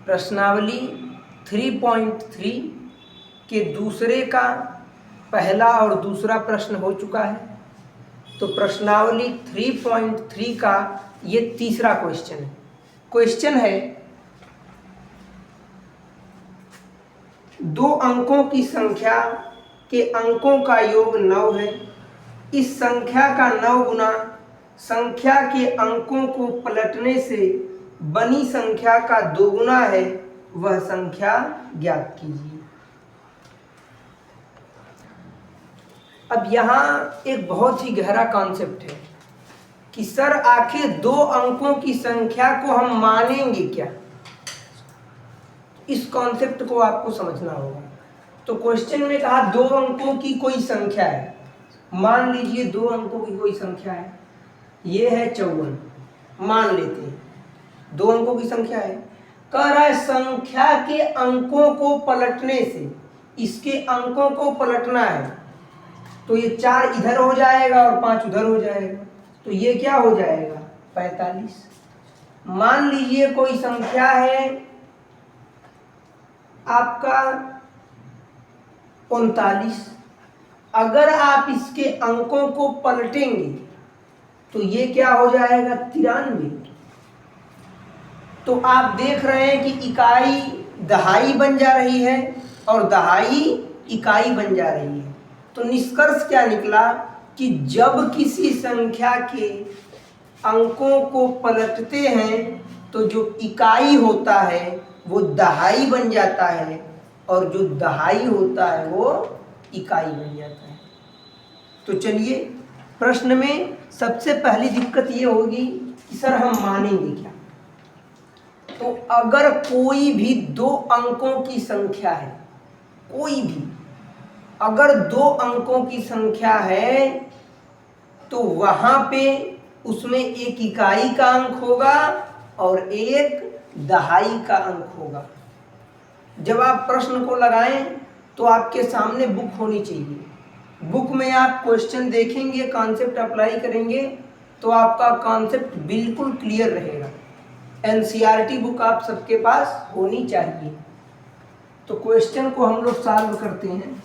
प्रश्नावली 3.3 के दूसरे का पहला और दूसरा प्रश्न हो चुका है। तो प्रश्नावली 3.3 का ये तीसरा क्वेश्चन है। क्वेश्चन है 2 अंकों की संख्या के अंकों का योग 9 है। इस संख्या का 9 गुना संख्या के अंकों को पलटने से बनी संख्या का 2 गुना है, वह संख्या ज्ञात कीजिए। अब यहाँ एक बहुत ही गहरा कॉन्सेप्ट है कि सर आखिर 2 अंकों की संख्या को हम मानेंगे क्या। इस कॉन्सेप्ट को आपको समझना होगा। तो क्वेश्चन में कहा 2 अंकों की कोई संख्या है। मान लीजिए 2 अंकों की कोई संख्या है, ये है 54, मान लेते हैं 2 अंकों की संख्या है। कह रहा है संख्या के अंकों को पलटने से, इसके अंकों को पलटना है, तो ये 4 इधर हो जाएगा और 5 उधर हो जाएगा, तो ये क्या हो जाएगा 45। मान लीजिए कोई संख्या है आपका 39, अगर आप इसके अंकों को पलटेंगे तो ये क्या हो जाएगा 93। तो आप देख रहे हैं कि इकाई दहाई बन जा रही है और दहाई इकाई बन जा रही है। तो निष्कर्ष क्या निकला कि जब किसी संख्या के अंकों को पलटते हैं तो जो इकाई होता है वो दहाई बन जाता है और जो दहाई होता है वो इकाई बन जाता है। तो चलिए प्रश्न में सबसे पहली दिक्कत ये होगी कि सर हम मानेंगे क्या। तो अगर कोई भी 2 अंकों की संख्या है, कोई भी अगर 2 अंकों की संख्या है तो वहां पे उसमें एक इकाई का अंक होगा और एक दहाई का अंक होगा। जब आप प्रश्न को लगाएं तो आपके सामने बुक होनी चाहिए। बुक में आप क्वेश्चन देखेंगे, कॉन्सेप्ट अप्लाई करेंगे तो आपका कॉन्सेप्ट बिल्कुल क्लियर रहेगा। एनसीईआरटी बुक आप सबके पास होनी चाहिए। तो क्वेश्चन को हम लोग सॉल्व करते हैं।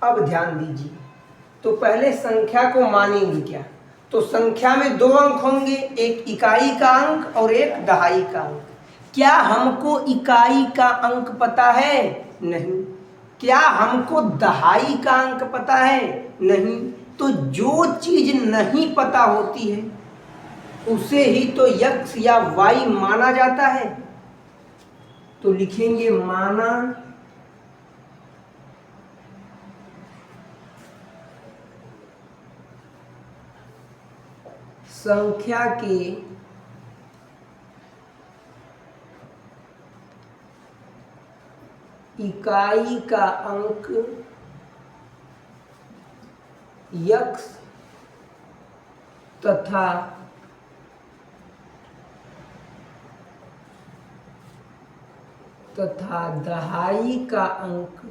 अब ध्यान दीजिए, तो पहले संख्या को मानेंगे क्या। तो संख्या में 2 अंक होंगे, एक इकाई का अंक और एक दहाई का अंक। क्या हमको इकाई का अंक पता है? नहीं। क्या हमको दहाई का अंक पता है? नहीं। तो जो चीज नहीं पता होती है उसे ही तो x या y माना जाता है। तो लिखेंगे माना संख्या के इकाई का अंक x तथा दहाई का अंक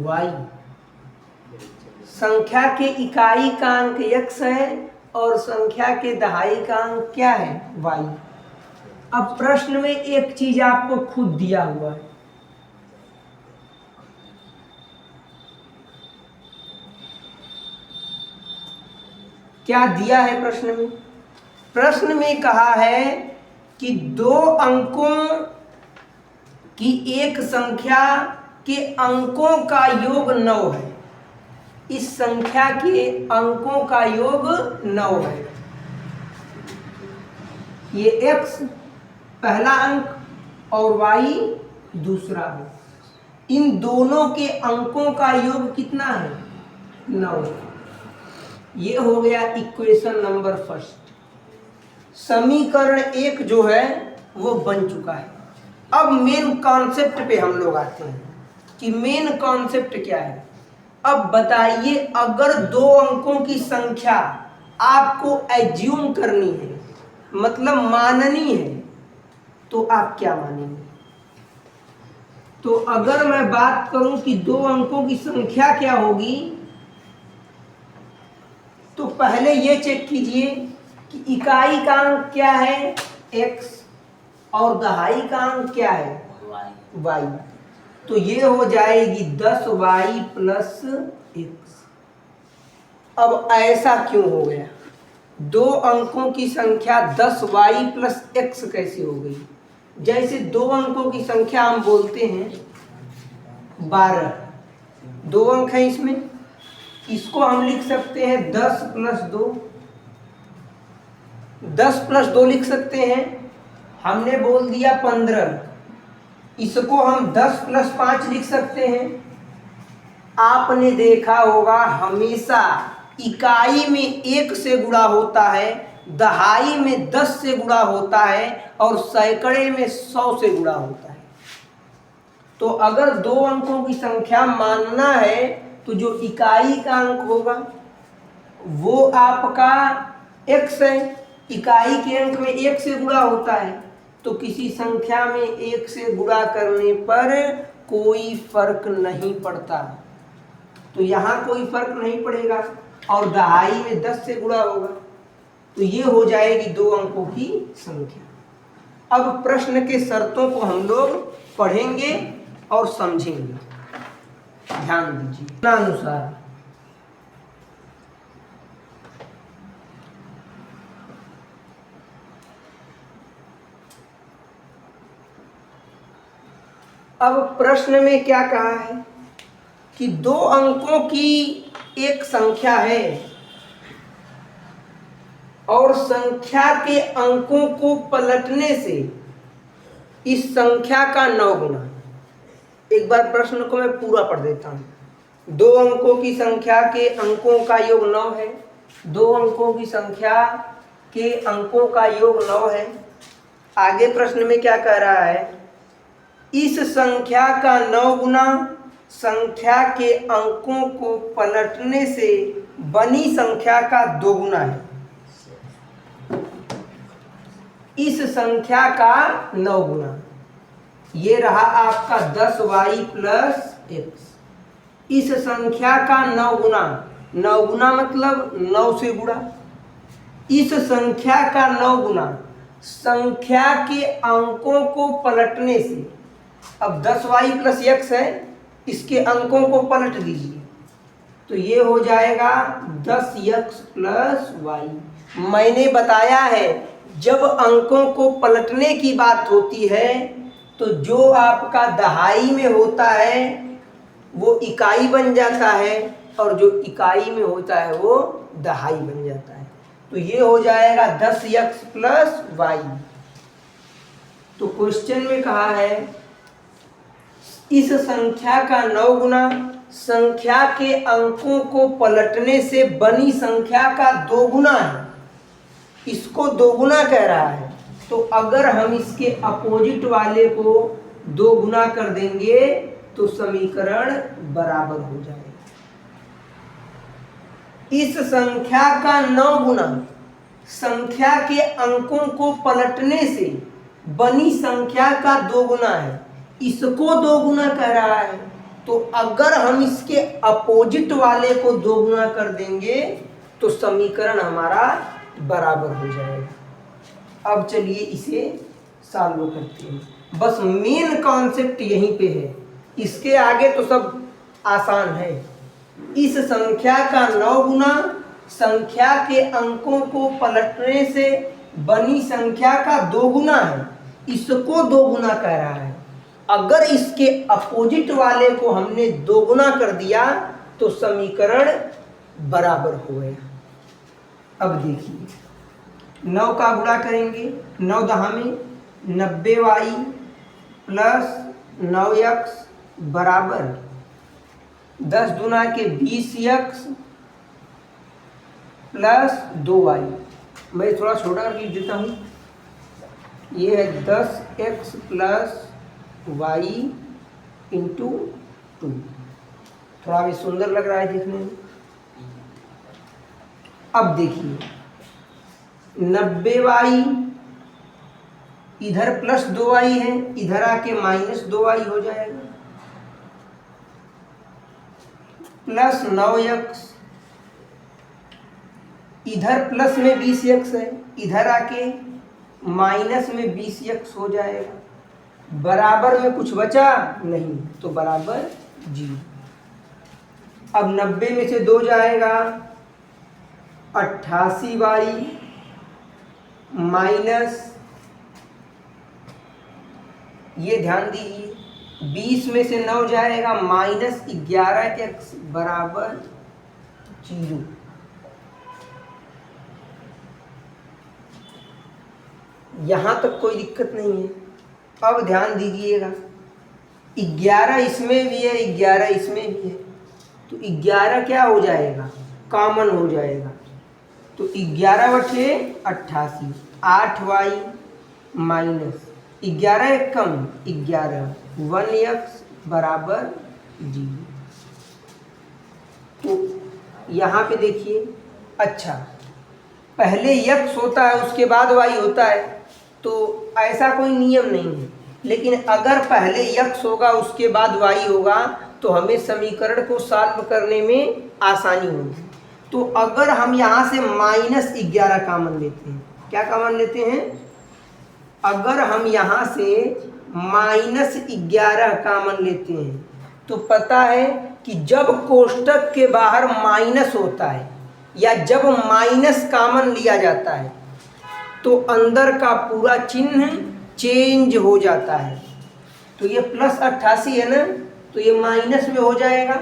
y। संख्या के इकाई का अंक x है और संख्या के दहाई का अंक क्या है y। अब प्रश्न में एक चीज आपको खुद दिया हुआ है, क्या दिया है प्रश्न में? प्रश्न में कहा है कि 2 अंकों की एक संख्या के अंकों का योग 9 है। इस संख्या के अंकों का योग 9 है। ये x पहला अंक और y दूसरा अंक, इन दोनों के अंकों का योग कितना है 9। ये हो गया इक्वेशन नंबर फर्स्ट। समीकरण 1 जो है वो बन चुका है। अब मेन कॉन्सेप्ट पे हम लोग आते हैं कि मेन कॉन्सेप्ट क्या है। अब बताइए, अगर 2 अंकों की संख्या आपको एज्यूम करनी है, मतलब माननी है, तो आप क्या मानेंगे? तो अगर मैं बात करूं कि दो अंकों की संख्या क्या होगी, तो पहले ये चेक कीजिए कि इकाई का अंक क्या है x और दहाई का अंक क्या है y। तो ये हो जाएगी 10y प्लस x। अब ऐसा क्यों हो गया? दो अंकों की संख्या 10y प्लस x कैसे हो गई? जैसे दो अंकों की संख्या हम बोलते हैं 12, दो अंक है इसमें, इसको हम लिख सकते हैं 10 प्लस 2, 10 प्लस 2 लिख सकते हैं। हमने बोल दिया 15, इसको हम 10 प्लस 5 लिख सकते हैं। आपने देखा होगा हमेशा इकाई में 1 से गुणा होता है, दहाई में 10 से गुणा होता है और सैकड़े में 100 से गुणा होता है। तो अगर दो अंकों की संख्या मानना है तो जो इकाई का अंक होगा वो आपका x है। इकाई के अंक में 1 से गुणा होता है, तो किसी संख्या में 1 से गुणा करने पर कोई फर्क नहीं पड़ता। तो यहाँ कोई फर्क नहीं पड़ेगा और दहाई में 10 से गुणा होगा, तो ये हो जाएगी दो अंकों की संख्या। अब प्रश्न के शर्तों को हम लोग पढ़ेंगे और समझेंगे, ध्यान दीजिए। अनुसार अब प्रश्न में क्या कहा है कि दो अंकों की एक संख्या है और संख्या के अंकों को पलटने से इस संख्या का 9 गुना। एक बार प्रश्न को मैं पूरा पढ़ देता हूं। दो अंकों की संख्या के अंकों का योग 9 है। दो अंकों की संख्या के अंकों का योग 9 है। आगे प्रश्न में क्या कह रहा है? इस संख्या का 9 गुना संख्या के अंकों को पलटने से बनी संख्या का 2 गुना है। इस संख्या का 9 गुना, ये रहा आपका 10y प्लस x। इस संख्या का 9 गुना, 9 गुना मतलब 9 से गुणा। इस संख्या का 9 गुना संख्या के अंकों को पलटने से, अब 10y प्लस x है, इसके अंकों को पलट दीजिए तो ये हो जाएगा 10x प्लस y। मैंने बताया है जब अंकों को पलटने की बात होती है तो जो आपका दहाई में होता है वो इकाई बन जाता है और जो इकाई में होता है वो दहाई बन जाता है। तो ये हो जाएगा 10x प्लस y। तो क्वेश्चन में कहा है इस संख्या का 9 गुना संख्या के अंकों को पलटने से बनी संख्या का 2 गुना है। इसको 2 गुना कह रहा है, तो अगर हम इसके अपोजिट वाले को 2 गुना कर देंगे तो समीकरण बराबर हो जाएगा। इस संख्या का 9 गुना संख्या के अंकों को पलटने से बनी संख्या का 2 गुना है, इसको 2 गुना कह रहा है। तो अगर हम इसके अपोजिट वाले को 2 गुना कर देंगे तो समीकरण हमारा बराबर हो जाएगा। अब चलिए इसे सॉल्व करते हैं। बस मेन कॉन्सेप्ट यहीं पे है, इसके आगे तो सब आसान है। इस संख्या का 9 गुना संख्या के अंकों को पलटने से बनी संख्या का 2 गुना है, इसको 2 गुना कह रहा है। अगर इसके अपोजिट वाले को हमने 2 गुना कर दिया तो समीकरण बराबर हो गया। अब देखिए 9 का गुणा करेंगे, 9 दहा में 90y प्लस 9x बराबर 10 दुना के 20x प्लस 2y। मैं थोड़ा छोटा कर लिख देता हूँ, ये है 10x प्लस y इंटू 2। थोड़ा भी सुंदर लग रहा है देखने में। अब देखिए 90y इधर प्लस 2y है, इधर आके माइनस 2y हो जाएगा। प्लस 9x, इधर प्लस में 20x है, इधर आके माइनस में 20x हो जाएगा। बराबर में कुछ बचा नहीं, तो बराबर 0। अब 90 में से 2 जाएगा, 88y माइनस, ये ध्यान दीजिए, 20 में से 9 जाएगा, माइनस 11x बराबर 0। यहाँ तक कोई दिक्कत नहीं है। अब ध्यान दीजिएगा, 11 इसमें भी है, 11 इसमें भी है, तो 11 क्या हो जाएगा, कॉमन हो जाएगा। तो 11/88, 8y माइनस 11 एक कम 11, 1x बराबर 0। तो यहाँ पे देखिए, अच्छा पहले x होता है उसके बाद y होता है, तो ऐसा कोई नियम नहीं है, लेकिन अगर पहले x होगा उसके बाद y होगा तो हमें समीकरण को सॉल्व करने में आसानी होगी। तो अगर हम यहाँ से -11 कॉमन लेते हैं, क्या कॉमन लेते हैं, अगर हम यहाँ से -11 कॉमन लेते हैं तो पता है कि जब कोष्टक के बाहर माइनस होता है या जब माइनस कॉमन लिया जाता है तो अंदर का पूरा चिन्ह चेंज हो जाता है। तो ये +88 है ना, तो ये माइनस में हो जाएगा,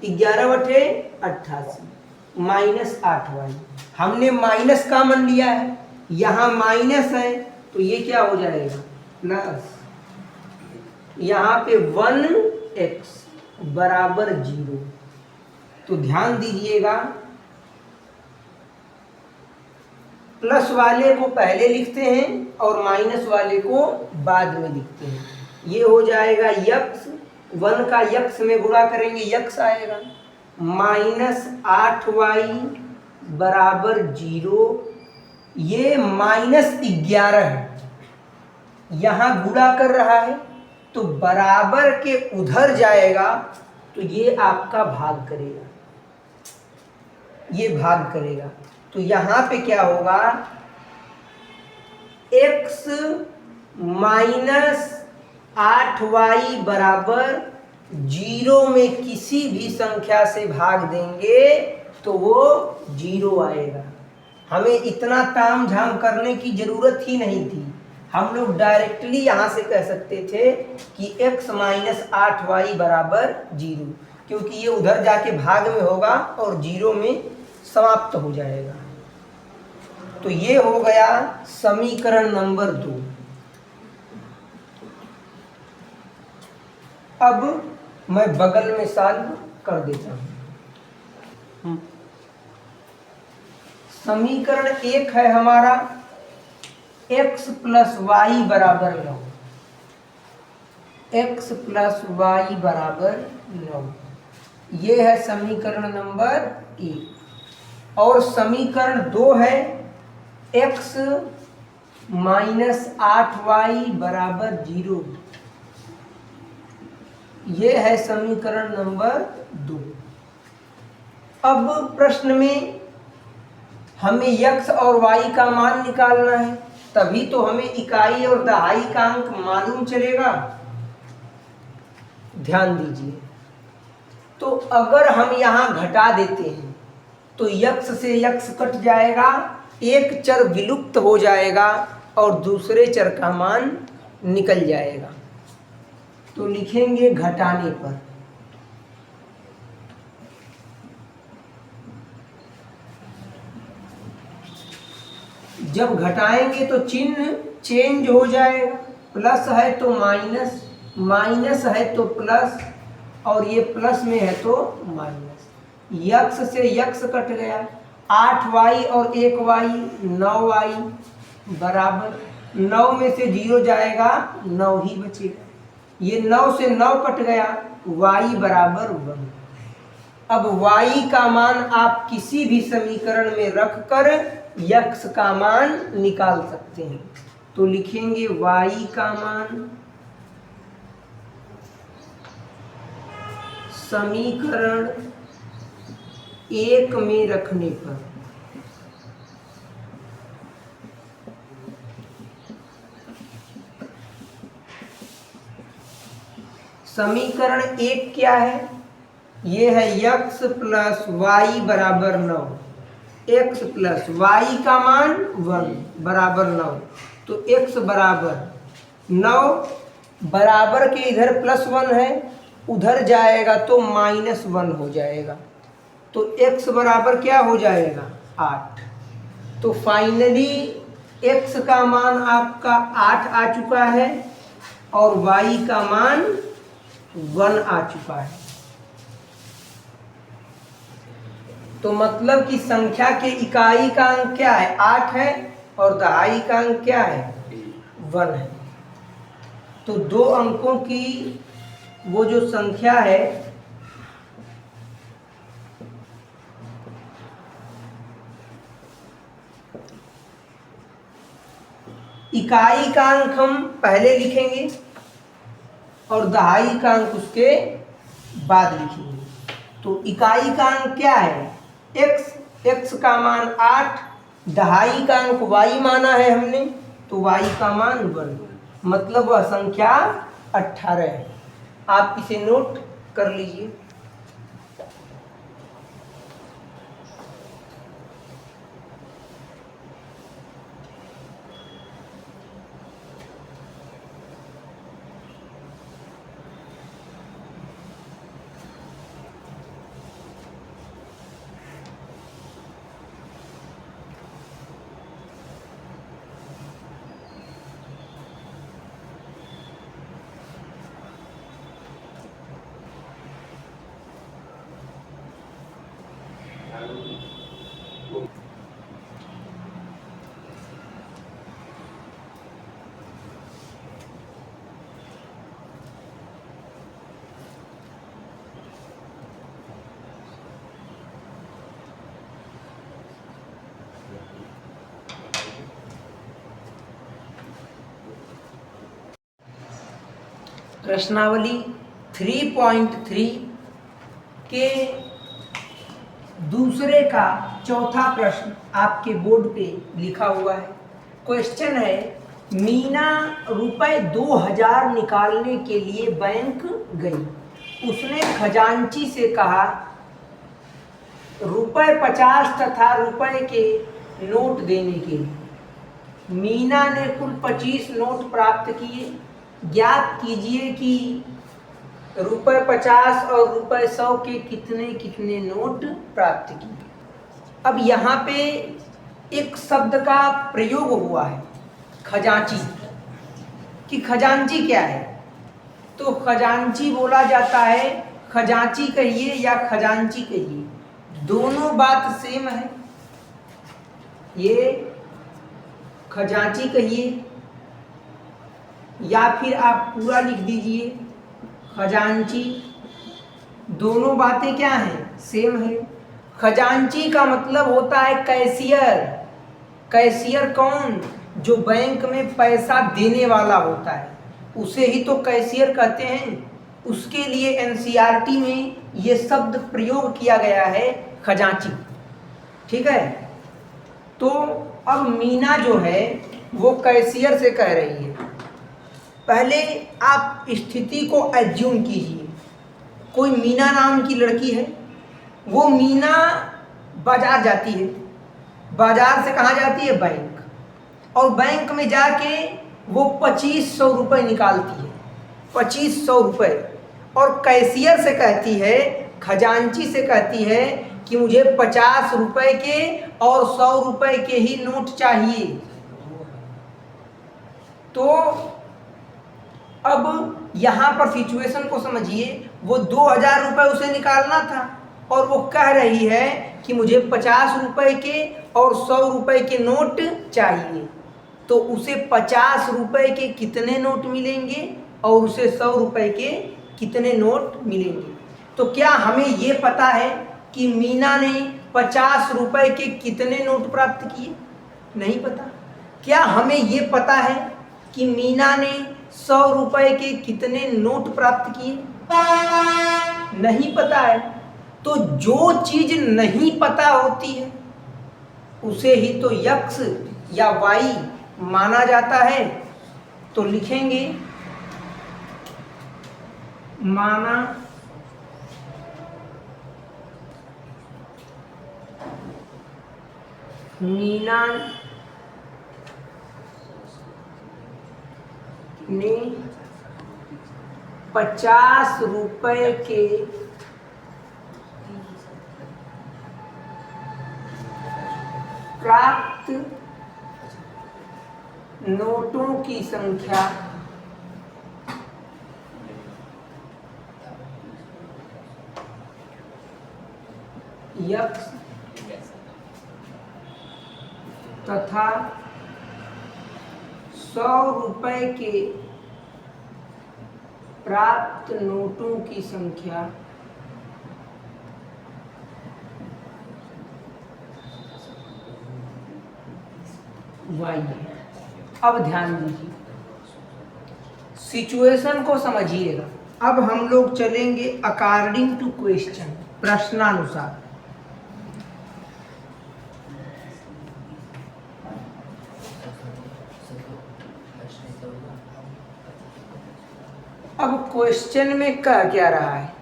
11/88 माइनस 8y। हमने माइनस कॉमन लिया है, यहाँ माइनस है, तो ये क्या हो जाएगा, प्लस, यहाँ पे 1x बराबर 0। तो ध्यान दीजिएगा, प्लस वाले को पहले लिखते हैं और माइनस वाले को बाद में लिखते हैं। ये हो जाएगा x, 1 का x में गुणा करेंगे x आएगा, -8y बराबर 0। ये -11 है, यहाँ गुणा कर रहा है तो बराबर के उधर जाएगा, तो ये आपका भाग करेगा, ये भाग करेगा। तो यहाँ पे क्या होगा, x -8y बराबर 0 में किसी भी संख्या से भाग देंगे तो वो 0 आएगा। हमें इतना ताम झाम करने की जरूरत ही नहीं थी, हम लोग डायरेक्टली यहाँ से कह सकते थे कि x -8y बराबर 0, क्योंकि ये उधर जाके भाग में होगा और 0 में समाप्त हो जाएगा। तो ये हो गया समीकरण नंबर 2। अब मैं बगल में सॉल्व कर देता हूँ। समीकरण 1 है हमारा x + y बराबर 9, x + y बराबर 9, ये है समीकरण नंबर 1। और समीकरण 2 है x -8y बराबर 0, ये है समीकरण नंबर 2। अब प्रश्न में हमें x और y का मान निकालना है, तभी तो हमें इकाई और दहाई का अंक मालूम चलेगा। ध्यान दीजिए, तो अगर हम यहाँ घटा देते हैं तो x से x कट जाएगा, एक चर विलुप्त हो जाएगा और दूसरे चर का मान निकल जाएगा। तो लिखेंगे घटाने पर, जब घटाएंगे तो चिन्ह चेंज हो जाएगा, प्लस है तो माइनस, माइनस है तो प्लस, और ये प्लस में है तो माइनस। x से x कट गया, 8y और 1y 9y बराबर, 9 में से 0 जाएगा, 9 ही बचेगा। ये 9 से 9 कट गया, y बराबर 1। अब y का मान आप किसी भी समीकरण में रखकर x का मान निकाल सकते हैं। तो लिखेंगे y का मान समीकरण 1 में रखने पर समीकरण 1 क्या है? ये है x प्लस वाई बराबर 9, x प्लस वाई का मान 1 बराबर 9। तो x बराबर 9 बराबर के इधर +1 है, उधर जाएगा तो -1 हो जाएगा। तो x बराबर क्या हो जाएगा? 8। तो फाइनली x का मान आपका 8 आ चुका है और y का मान 1 आ चुका है। तो मतलब कि संख्या के इकाई का अंक क्या है? 8 है और दहाई का अंक क्या है? 1 है। तो 2 अंकों की वो जो संख्या है इकाई का अंक हम पहले लिखेंगे और दहाई का अंक उसके बाद लिखेंगे। तो इकाई का अंक क्या है? x का मान 8, दहाई का अंक y माना है हमने, तो y का मान 1, मतलब वह संख्या 18 है। आप इसे नोट कर लीजिए। प्रश्नावली 3.3 के दूसरे का चौथा प्रश्न आपके बोर्ड पे लिखा हुआ है। क्वेश्चन है, मीना रुपए 2000 निकालने के लिए बैंक गई। उसने खजांची से कहा रुपए 50 तथा रुपए के नोट देने के लिए। मीना ने कुल 25 नोट प्राप्त किए। ज्ञात कीजिए कि रुपए 50 और रुपए 100 के कितने कितने नोट प्राप्त किए। अब यहाँ पे एक शब्द का प्रयोग हुआ है, खजांची, कि खजांची क्या है। तो खजांची बोला जाता है, खजांची कहिए या खजांची कहिए, दोनों बात सेम है। ये खजांची कहिए या फिर आप पूरा लिख दीजिए खजांची, दोनों बातें क्या हैं? सेम है। खजांची का मतलब होता है कैशियर। कैशियर कौन? जो बैंक में पैसा देने वाला होता है, उसे ही तो कैशियर कहते हैं। उसके लिए एनसीईआरटी में ये शब्द प्रयोग किया गया है, खजांची। ठीक है। तो अब मीना जो है वो कैशियर से कह रही है। पहले आप स्थिति को एज्यूम कीजिए, कोई मीना नाम की लड़की है, वो मीना बाजार जाती है। बाजार से कहाँ जाती है? बैंक। और बैंक में जाके वो 2500 रुपये निकालती है, 2500 रुपये। और कैशियर से कहती है, खजांची से कहती है कि मुझे 50 रुपये के और 100 रुपये के ही नोट चाहिए। तो अब यहाँ पर सिचुएशन को समझिए, वो 2000 रुपये उसे निकालना था और वो कह रही है कि मुझे 50 रुपये के और 100 रुपये के नोट चाहिए। तो उसे 50 रुपये के कितने नोट मिलेंगे और उसे 100 रुपये के कितने नोट मिलेंगे? तो क्या हमें ये पता है कि मीना ने 50 रुपये के कितने नोट प्राप्त किए? नहीं पता। क्या हमें ये पता है कि मीना ने 100 रुपये के कितने नोट प्राप्त किए? नहीं पता है। तो जो चीज नहीं पता होती है उसे ही तो यक्स या वाई माना जाता है। तो लिखेंगे माना मीना ने 50 रुपए के प्राप्त नोटों की संख्या यक्स तथा 100 रुपए के प्राप्त नोटों की संख्या वाई है। अब ध्यान दीजिए, सिचुएशन को समझिएगा। अब हम लोग चलेंगे अकॉर्डिंग टू क्वेश्चन, प्रश्नानुसार। अब क्वेश्चन में कह क्या रहा है,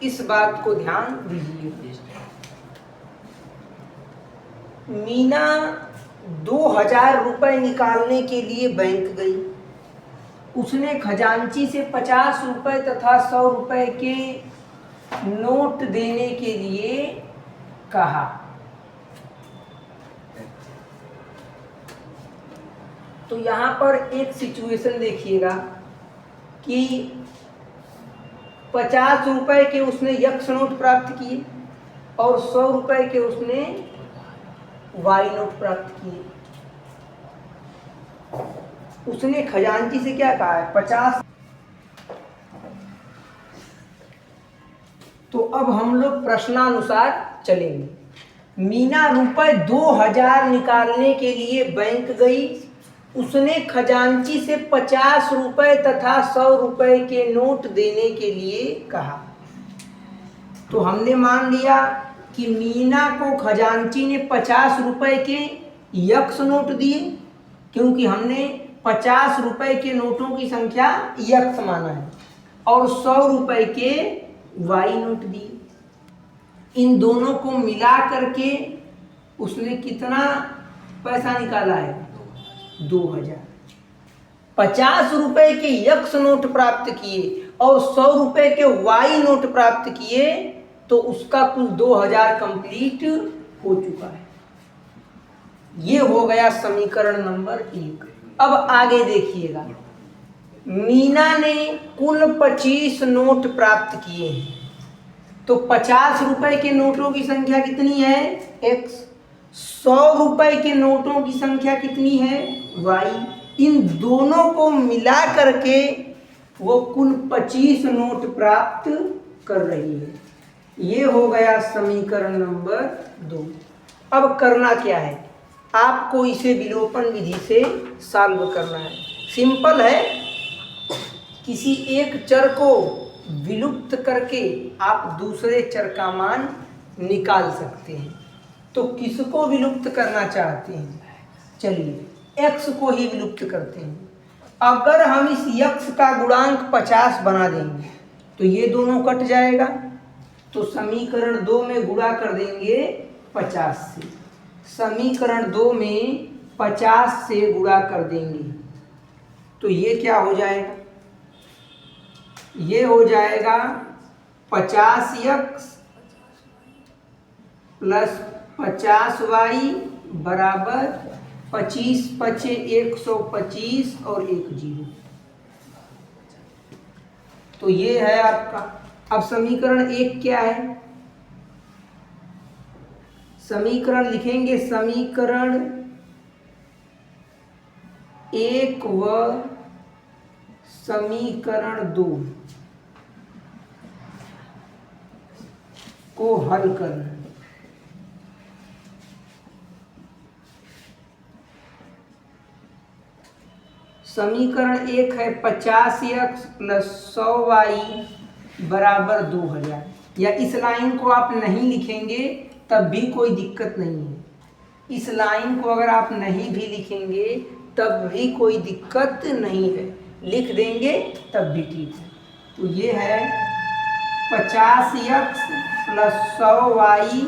इस बात को ध्यान दीजिए। मीना 2000 रुपए निकालने के लिए बैंक गई। उसने खजांची से 50 रुपए तथा 100 रुपए के नोट देने के लिए कहा। तो यहाँ पर एक सिचुएशन देखिएगा कि 50 रुपए के उसने यक्स नोट प्राप्त किए और 100 रुपए के उसने वाई नोट प्राप्त किए। उसने खजांची से क्या कहा है, 50। तो अब हम लोग प्रश्नानुसार चलेंगे। मीना रुपए 2000 निकालने के लिए बैंक गई। उसने खजांची से 50 रुपए तथा 100 रुपए के नोट देने के लिए कहा। तो हमने मान लिया कि मीना को खजांची ने 50 रुपए के यक्स नोट दिए, क्योंकि हमने 50 रुपए के नोटों की संख्या यक्स माना है, और 100 रुपए के वाई नोट दिए। इन दोनों को मिला करके उसने कितना पैसा निकाला है, 2000। 50 रुपए के यक्स नोट प्राप्त किए और 100 रुपए के वाई नोट प्राप्त किए, तो उसका कुल 2000 कंप्लीट हो चुका है। ये हो गया समीकरण नंबर 1। अब आगे देखिएगा, मीना ने कुल 25 नोट प्राप्त किए हैं। तो 50 रुपए के नोटों की संख्या कितनी है, x। 100 रुपए के नोटों की संख्या कितनी है, y। इन दोनों को मिला करके वो कुल 25 नोट प्राप्त कर रही है। ये हो गया समीकरण नंबर 2। अब करना क्या है, आपको इसे विलोपन विधि से सॉल्व करना है। सिंपल है, किसी एक चर को विलुप्त करके आप दूसरे चर का मान निकाल सकते हैं। तो किसको विलुप्त करना चाहते हैं, चलिए x को ही विलुप्त करते हैं। अगर हम इस x का गुणांक 50 बना देंगे तो ये दोनों कट जाएगा। तो समीकरण 2 में गुणा कर देंगे 50 से। समीकरण 2 में 50 से गुणा कर देंगे तो ये क्या हो जाएगा, ये हो जाएगा 50x प्लस 50y बराबर 25 पचे 125 और 1 0। तो ये है आपका। अब समीकरण 1 क्या है, समीकरण लिखेंगे, समीकरण 1 व समीकरण 2 को हल करना। समीकरण 1 है 50x प्लस 100y बराबर 2000। या इस लाइन को आप नहीं लिखेंगे तब भी कोई दिक्कत नहीं है। इस लाइन को अगर आप नहीं भी लिखेंगे तब भी कोई दिक्कत नहीं है, लिख देंगे तब भी ठीक है। तो ये है 50x + 100y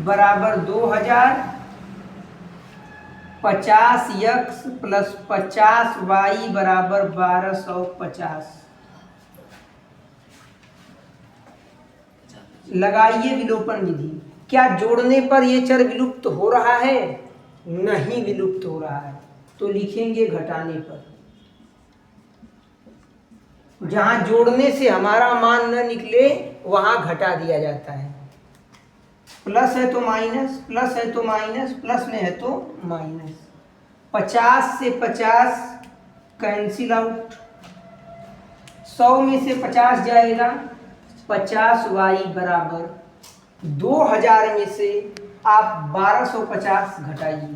बराबर 2000, 50x + 50y बराबर 1250। लगाइए विलोपन विधि। क्या जोड़ने पर ये चर विलुप्त हो रहा है? नहीं विलुप्त हो रहा है। तो लिखेंगे घटाने पर। जहां जोड़ने से हमारा मान न निकले वहां घटा दिया जाता है। प्लस है तो माइनस, प्लस है तो माइनस, प्लस में है तो माइनस। 50 से 50 कैंसिल आउट, 100 में से 50 जाएगा, 50y बराबर 2000 में से आप 1250 घटाइए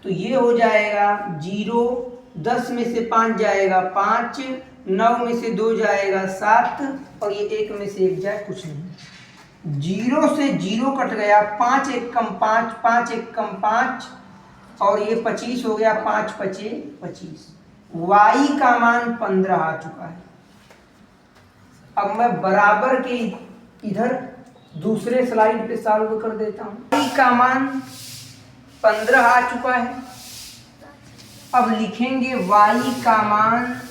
तो ये हो जाएगा 0, 10 में से 5 जाएगा 5, 9 में से 2 जाएगा 7 और ये 1 में से 1 जाए कुछ नहीं। 0 से 0 कट गया, 5 1 कम 5, 5 1 कम 5 और ये 25 हो गया, 5 5 25। y का मान 15 आ चुका है। अब मैं बराबर के इधर दूसरे स्लाइड पे सॉल्व कर देता हूं। y का मान 15 आ चुका है। अब लिखेंगे y का मान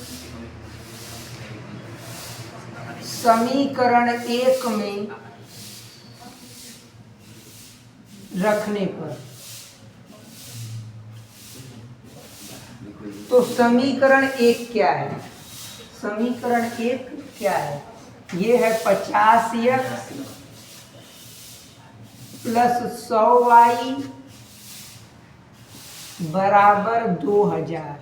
समीकरण 1 में रखने पर। तो समीकरण 1 क्या है? समीकरण 1 क्या है? ये है 50x + 100y बराबर 2000।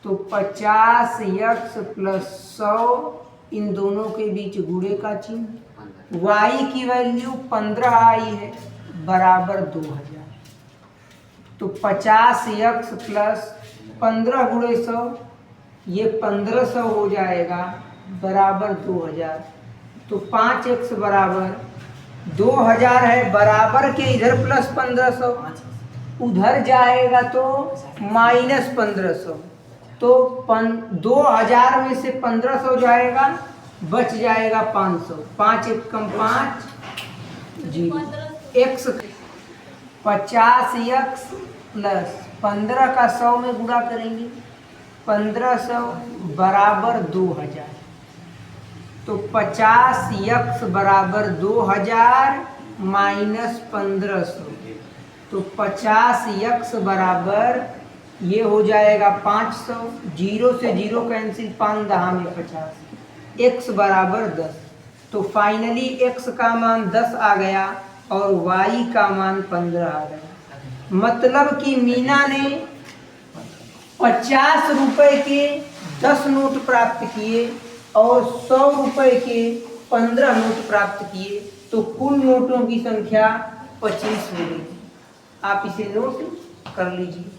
तो 50x + 100, इन दोनों के बीच गुणे का चिन्ह। y की वैल्यू 15 आई है बराबर 2000। तो 50x + 15 × 100, ये 1500 हो जाएगा बराबर 2000। तो 5x बराबर 2000 है, बराबर के इधर प्लस 1500, उधर जाएगा तो माइनस 1500। तो 2000 में से 1500 जाएगा, बच जाएगा 500। 5 1 कम 5 0। x 50x + 15 का 100 में गुणा करेंगे, 1500 बराबर 2000। तो 50x बराबर 2000 माइनस 1500। तो 50x बराबर ये हो जाएगा 500। 0 से 0 कैंसिल, 5 10 में 50। x बराबर 10। तो फाइनली x का मान 10 आ गया और y का मान 15 आ गया। मतलब कि मीना ने 50 रुपए के 10 नोट प्राप्त किए और 100 रुपए के 15 नोट प्राप्त किए, तो कुल नोटों की संख्या 25 मिली। आप इसे नोट कर लीजिए।